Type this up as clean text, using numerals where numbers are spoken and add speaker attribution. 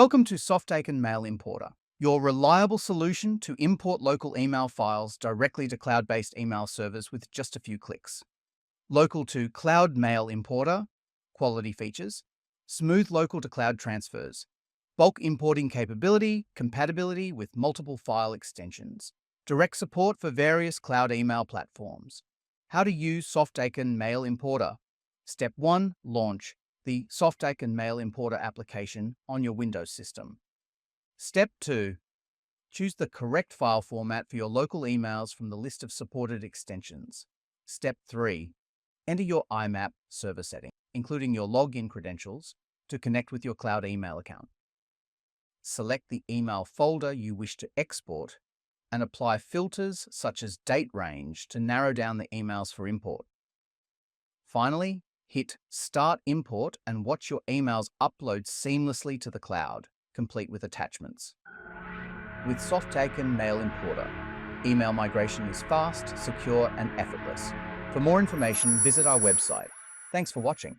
Speaker 1: Welcome to Softaken Mail Importer, your reliable solution to import local email files directly to cloud-based email servers with just a few clicks. Local to Cloud Mail Importer, quality features, smooth local to cloud transfers, bulk importing capability, compatibility with multiple file extensions, direct support for various cloud email platforms. How to use Softaken Mail Importer. Step 1. Launch the Softaken Mail Importer application on your Windows system. Step 2. Choose the correct file format for your local emails from the list of supported extensions. Step 3. Enter your IMAP server setting, including your login credentials, to connect with your cloud email account. Select the email folder you wish to export and apply filters such as date range to narrow down the emails for import. Finally, hit Start Import and watch your emails upload seamlessly to the cloud, complete with attachments. With Softaken Mail Importer, email migration is fast, secure, and effortless. For more information, visit our website. Thanks for watching.